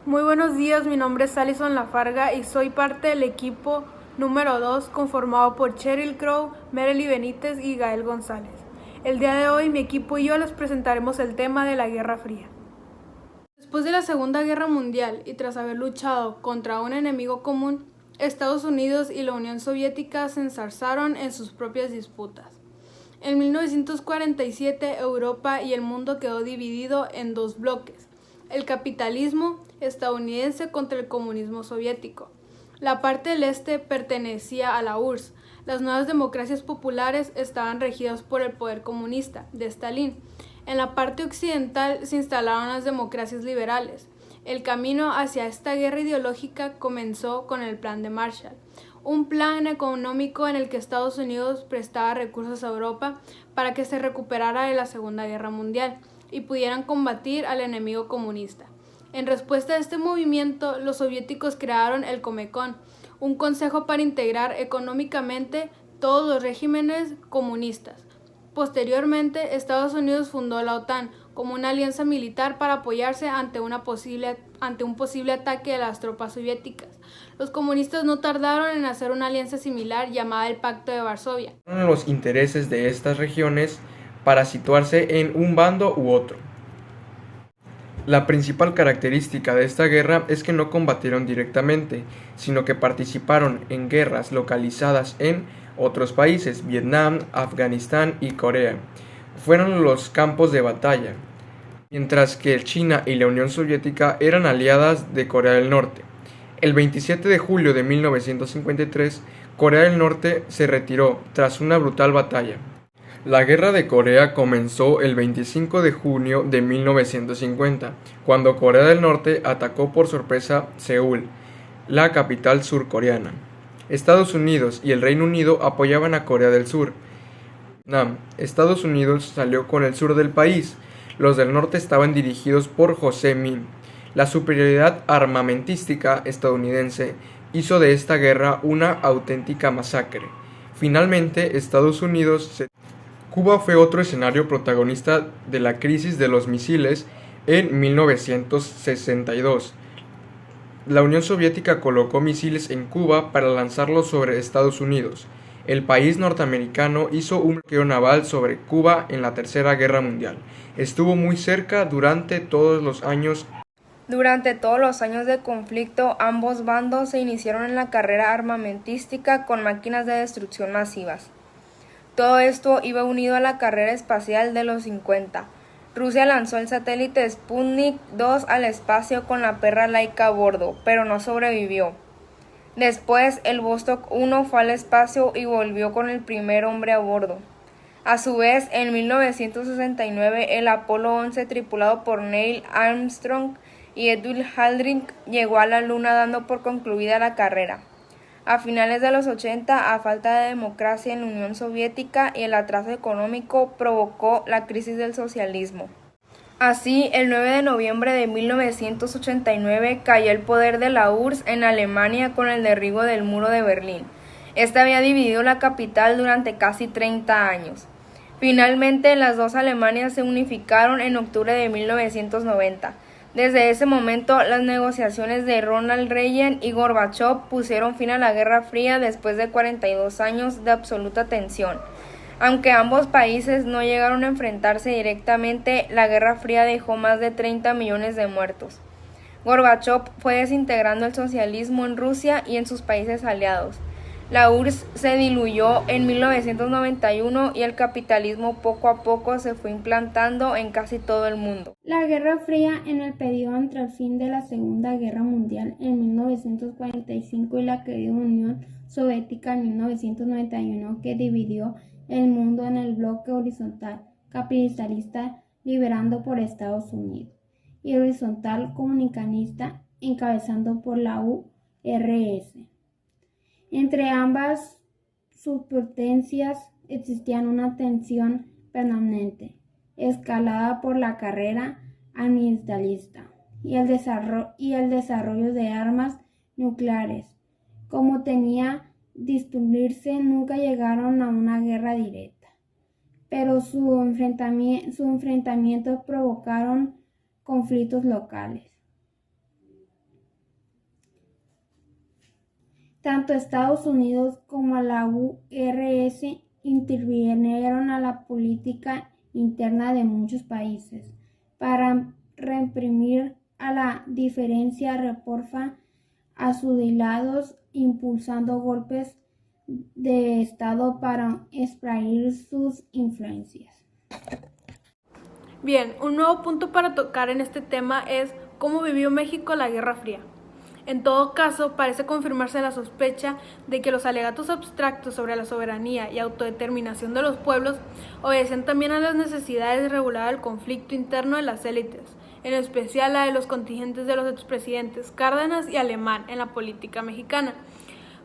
Muy buenos días, mi nombre es Alison Lafarga y soy parte del equipo número 2 conformado por Cheryl Crow, Merely Benítez y Gael González. El día de hoy mi equipo y yo les presentaremos el tema de la Guerra Fría. Después de la Segunda Guerra Mundial y tras haber luchado contra un enemigo común, Estados Unidos y la Unión Soviética se enzarzaron en sus propias disputas. En 1947 Europa y el mundo quedó dividido en dos bloques: el capitalismo estadounidense contra el comunismo soviético. La parte del este pertenecía a la URSS. Las nuevas democracias populares estaban regidas por el poder comunista de Stalin. En la parte occidental se instalaron las democracias liberales. El camino hacia esta guerra ideológica comenzó con el Plan de Marshall, un plan económico en el que Estados Unidos prestaba recursos a Europa para que se recuperara de la Segunda Guerra Mundial y pudieran combatir al enemigo comunista. En respuesta a este movimiento, los soviéticos crearon el Comecon, un consejo para integrar económicamente todos los regímenes comunistas. Posteriormente, Estados Unidos fundó la OTAN como una alianza militar para apoyarse ante un posible ataque de las tropas soviéticas. Los comunistas no tardaron en hacer una alianza similar llamada el Pacto de Varsovia. Los intereses de estas regiones para situarse en un bando u otro. La principal característica de esta guerra es que no combatieron directamente, sino que participaron en guerras localizadas en otros países: Vietnam, Afganistán y Corea. Fueron los campos de batalla, mientras que China y la Unión Soviética eran aliadas de Corea del Norte. El 27 de julio de 1953, Corea del Norte se retiró tras una brutal batalla. La Guerra de Corea comenzó el 25 de junio de 1950, cuando Corea del Norte atacó por sorpresa Seúl, la capital surcoreana. Estados Unidos y el Reino Unido apoyaban a Corea del Sur. Estados Unidos salió con el sur del país. Los del norte estaban dirigidos por Ho Chi Minh. La superioridad armamentística estadounidense hizo de esta guerra una auténtica masacre. Finalmente, Cuba fue otro escenario protagonista de la crisis de los misiles en 1962. La Unión Soviética colocó misiles en Cuba para lanzarlos sobre Estados Unidos. El país norteamericano hizo un bloqueo naval sobre Cuba en la Tercera Guerra Mundial. Estuvo muy cerca durante todos los años. Durante todos los años de conflicto, ambos bandos se iniciaron en la carrera armamentística con máquinas de destrucción masivas. Todo esto iba unido a la carrera espacial de los 50. Rusia lanzó el satélite Sputnik 2 al espacio con la perra Laika a bordo, pero no sobrevivió. Después, el Vostok 1 fue al espacio y volvió con el primer hombre a bordo. A su vez, en 1969, el Apolo 11, tripulado por Neil Armstrong y Edwin Aldrin, llegó a la Luna, dando por concluida la carrera. A finales de los 80, a falta de democracia en la Unión Soviética y el atraso económico, provocó la crisis del socialismo. Así, el 9 de noviembre de 1989 cayó el poder de la URSS en Alemania con el derribo del Muro de Berlín. Este había dividido la capital durante casi 30 años. Finalmente, las dos Alemanias se unificaron en octubre de 1990. Desde ese momento, las negociaciones de Ronald Reagan y Gorbachev pusieron fin a la Guerra Fría después de 42 años de absoluta tensión. Aunque ambos países no llegaron a enfrentarse directamente, la Guerra Fría dejó más de 30 millones de muertos. Gorbachev fue desintegrando el socialismo en Rusia y en sus países aliados. La URSS se diluyó en 1991 y el capitalismo poco a poco se fue implantando en casi todo el mundo. La Guerra Fría, en el periodo entre el fin de la Segunda Guerra Mundial en 1945 y la caída de la Unión Soviética en 1991, que dividió el mundo en el bloque horizontal capitalista liderado por Estados Unidos y horizontal comunicanista encabezado por la URSS. Entre ambas superpotencias existía una tensión permanente, escalada por la carrera armamentalista y el desarrollo de armas nucleares. Como tenía distinguirse, nunca llegaron a una guerra directa, pero sus enfrentamientos provocaron conflictos locales. Tanto Estados Unidos como la URSS intervinieron a la política interna de muchos países para reprimir a la diferencia reporfa a sus aliados, impulsando golpes de Estado para expandir sus influencias. Bien, un nuevo punto para tocar en este tema es cómo vivió México la Guerra Fría. En todo caso, parece confirmarse la sospecha de que los alegatos abstractos sobre la soberanía y autodeterminación de los pueblos obedecen también a las necesidades de regular el conflicto interno de las élites, en especial la de los contingentes de los expresidentes Cárdenas y Alemán en la política mexicana.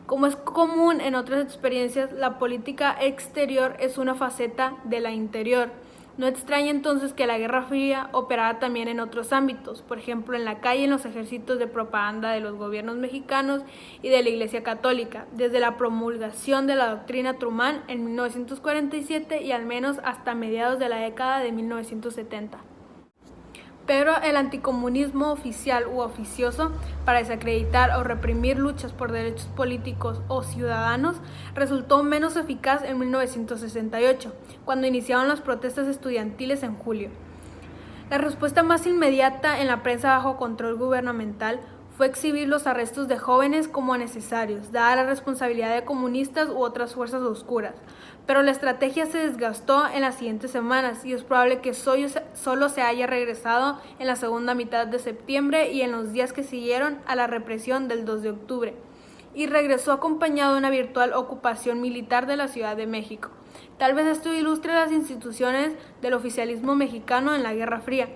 Como es común en otras experiencias, la política exterior es una faceta de la interior. No extraña entonces que la Guerra Fría operara también en otros ámbitos, por ejemplo en la calle, en los ejércitos de propaganda de los gobiernos mexicanos y de la Iglesia Católica, desde la promulgación de la doctrina Truman en 1947 y al menos hasta mediados de la década de 1970. Pero el anticomunismo oficial u oficioso, para desacreditar o reprimir luchas por derechos políticos o ciudadanos, resultó menos eficaz en 1968, cuando iniciaron las protestas estudiantiles en julio. La respuesta más inmediata en la prensa bajo control gubernamental fue exhibir los arrestos de jóvenes como necesarios, dada la responsabilidad de comunistas u otras fuerzas oscuras. Pero la estrategia se desgastó en las siguientes semanas y es probable que solo se haya regresado en la segunda mitad de septiembre y en los días que siguieron a la represión del 2 de octubre. Y regresó acompañado de una virtual ocupación militar de la Ciudad de México. Tal vez esto ilustre las instituciones del oficialismo mexicano en la Guerra Fría,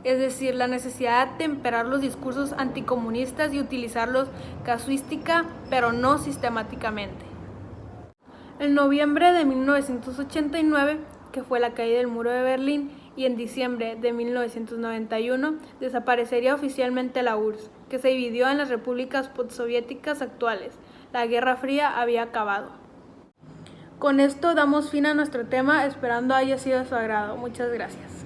es decir, la necesidad de temperar los discursos anticomunistas y utilizarlos casuística, pero no sistemáticamente. En noviembre de 1989, que fue la caída del muro de Berlín, y en diciembre de 1991 desaparecería oficialmente la URSS, que se dividió en las repúblicas postsoviéticas actuales. La Guerra Fría había acabado. Con esto damos fin a nuestro tema, esperando haya sido de su agrado. Muchas gracias.